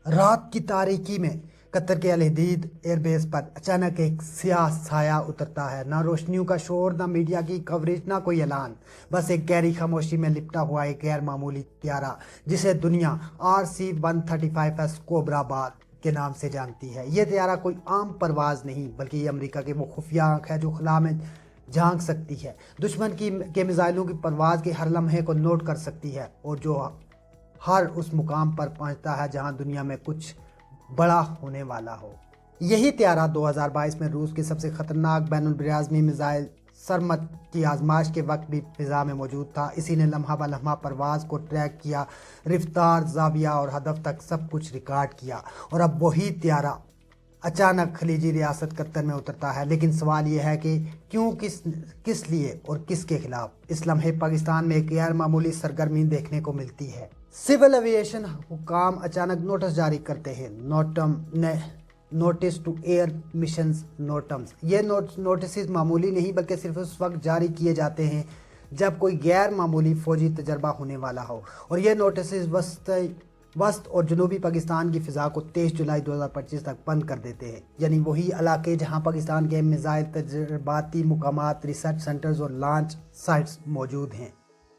رات کی تاریکی میں قطر کے الحدید ایئر بیس پر اچانک ایک سیاہ سایہ اترتا ہے۔ نہ روشنیوں کا شور، نہ میڈیا کی کوریج، نہ کوئی اعلان، بس ایک گہری خاموشی میں لپٹا ہوا ایک غیر معمولی طیارہ جسے دنیا RC-135S کوبرا بال کے نام سے جانتی ہے۔ یہ طیارہ کوئی عام پرواز نہیں، بلکہ یہ امریکہ کی وہ خفیہ آنکھ ہے جو خلا میں جھانک سکتی ہے، دشمن کے میزائلوں کی پرواز کے ہر لمحے کو نوٹ کر سکتی ہے، اور جو ہر اس مقام پر پہنچتا ہے جہاں دنیا میں کچھ بڑا ہونے والا ہو۔ یہی طیارہ 2022 میں روس کے سب سے خطرناک بین البراعظمی میزائل سرمت کی آزمائش کے وقت بھی فضا میں موجود تھا۔ اسی نے لمحہ بہ لمحہ پرواز کو ٹریک کیا، رفتار، زاویہ اور ہدف تک سب کچھ ریکارڈ کیا، اور اب وہی طیارہ اچانک خلیجی ریاست قطر میں اترتا ہے۔ لیکن سوال یہ ہے کہ کیوں، کس لیے اور کس کے خلاف؟ اس لمحے پاکستان میں ایک غیر معمولی سرگرمی دیکھنے کو ملتی ہے۔ سول ایویشن حکام اچانک نوٹس جاری کرتے ہیں، نوٹس ٹو ایئر مشنز نوٹمز۔ یہ نوٹسز معمولی نہیں، بلکہ صرف اس وقت جاری کیے جاتے ہیں جب کوئی غیر معمولی فوجی تجربہ ہونے والا ہو، اور یہ نوٹسز وسط اور جنوبی پاکستان کی فضا کو 23 جولائی 2025 تک بند کر دیتے ہیں، یعنی وہی علاقے جہاں پاکستان کے میزائل تجرباتی مقامات، ریسرچ سینٹرز اور لانچ سائٹس موجود ہیں۔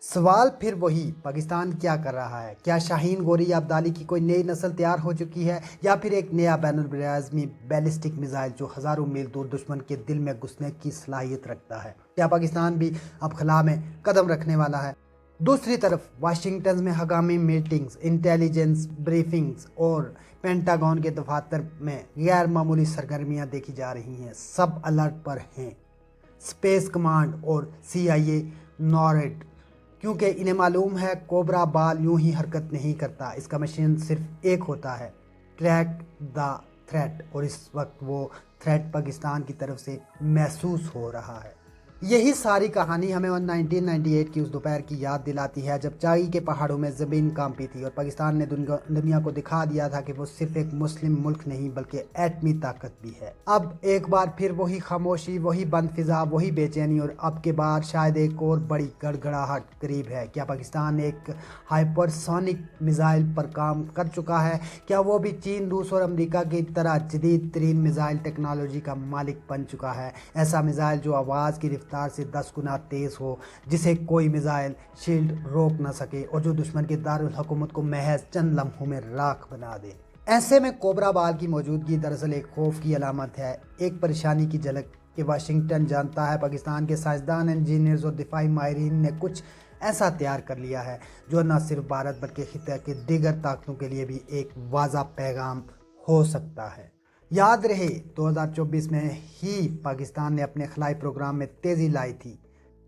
سوال پھر وہی، پاکستان کیا کر رہا ہے؟ کیا شاہین گوری یا عبدالی کی کوئی نئی نسل تیار ہو چکی ہے، یا پھر ایک نیا بین البراعظمی بیلسٹک میزائل جو ہزاروں میل دور دشمن کے دل میں گھسنے کی صلاحیت رکھتا ہے؟ کیا پاکستان بھی اب خلا میں قدم رکھنے والا ہے؟ دوسری طرف واشنگٹن میں ہنگامی میٹنگز، انٹیلیجنس بریفنگز اور پینٹاگون کے دفاتر میں غیر معمولی سرگرمیاں دیکھی جا رہی ہیں۔ سب الرٹ پر ہیں، اسپیس کمانڈ اور CIA نارڈ، کیونکہ انہیں معلوم ہے کوبرا بال یوں ہی حرکت نہیں کرتا، اس کا مشن صرف ایک ہوتا ہے، ٹریک دا تھریٹ، اور اس وقت وہ تھریٹ پاکستان کی طرف سے محسوس ہو رہا ہے۔ یہی ساری کہانی ہمیں 1998 کی اس دوپہر کی یاد دلاتی ہے جب چائی کے پہاڑوں میں زمین کانپی تھی اور پاکستان نے دنیا کو دکھا دیا تھا کہ وہ صرف ایک مسلم ملک نہیں بلکہ ایٹمی طاقت بھی ہے۔ اب ایک بار پھر وہی خاموشی، وہی بند فضا، وہی بے چینی، اور اب کے بعد شاید ایک اور بڑی گڑگڑاہٹ قریب ہے۔ کیا پاکستان ایک ہائپر سونک میزائل پر کام کر چکا ہے؟ کیا وہ بھی چین، روس اور امریکہ کی طرح جدید ترین میزائل ٹیکنالوجی کا مالک بن چکا ہے؟ ایسا میزائل جو آواز کی رفتار سے 10 گنا تیز ہو، جسے کوئی میزائل شیلڈ روک نہ سکے، اور جو دشمن کے دارالحکومت کو محض چند لمحوں میں راکھ بنا دے۔ ایسے میں کوبرا بال کی موجودگی دراصل ایک خوف کی علامت ہے، ایک پریشانی کی جھلک کہ واشنگٹن جانتا ہے پاکستان کے سائنسدان، انجینئرز اور دفاعی ماہرین نے کچھ ایسا تیار کر لیا ہے جو نہ صرف بھارت بلکہ خطے کے دیگر طاقتوں کے لیے بھی ایک واضح پیغام ہو سکتا ہے۔ یاد رہے 2024 میں ہی پاکستان نے اپنے خلائی پروگرام میں تیزی لائی تھی۔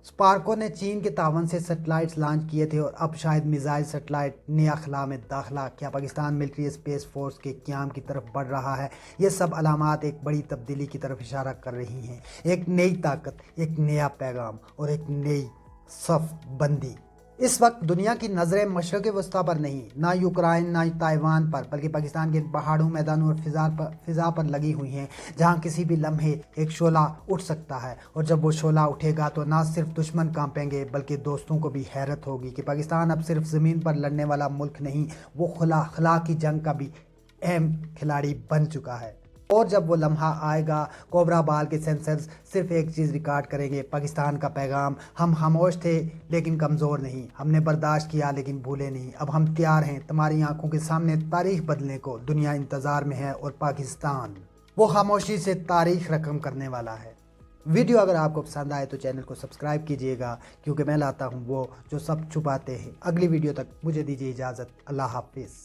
سپارکو نے چین کے تعاون سے سیٹلائٹس لانچ کیے تھے، اور اب شاید میزائل سیٹلائٹ نیا خلا میں داخلہ۔ کیا پاکستان ملٹری اسپیس فورس کے قیام کی طرف بڑھ رہا ہے؟ یہ سب علامات ایک بڑی تبدیلی کی طرف اشارہ کر رہی ہیں، ایک نئی طاقت، ایک نیا پیغام اور ایک نئی صف بندی۔ اس وقت دنیا کی نظریں مشرق وسطیٰ پر نہیں، نہ یوکرائن، نہ تائیوان پر، بلکہ پاکستان کے پہاڑوں، میدانوں اور فضا پر لگی ہوئی ہیں، جہاں کسی بھی لمحے ایک شعلہ اٹھ سکتا ہے، اور جب وہ شعلہ اٹھے گا تو نہ صرف دشمن کانپیں گے بلکہ دوستوں کو بھی حیرت ہوگی کہ پاکستان اب صرف زمین پر لڑنے والا ملک نہیں، وہ خلا کی جنگ کا بھی اہم کھلاڑی بن چکا ہے۔ اور جب وہ لمحہ آئے گا، کوبرا بال کے سینسرز صرف ایک چیز ریکارڈ کریں گے، پاکستان کا پیغام: ہم خاموش تھے لیکن کمزور نہیں، ہم نے برداشت کیا لیکن بھولے نہیں، اب ہم تیار ہیں تمہاری آنکھوں کے سامنے تاریخ بدلنے کو، دنیا انتظار میں ہے اور پاکستان وہ خاموشی سے تاریخ رقم کرنے والا ہے۔ ویڈیو اگر آپ کو پسند آئے تو چینل کو سبسکرائب کیجئے گا، کیونکہ میں لاتا ہوں وہ جو سب چھپاتے ہیں۔ اگلی ویڈیو تک مجھے دیجیے اجازت، اللہ حافظ۔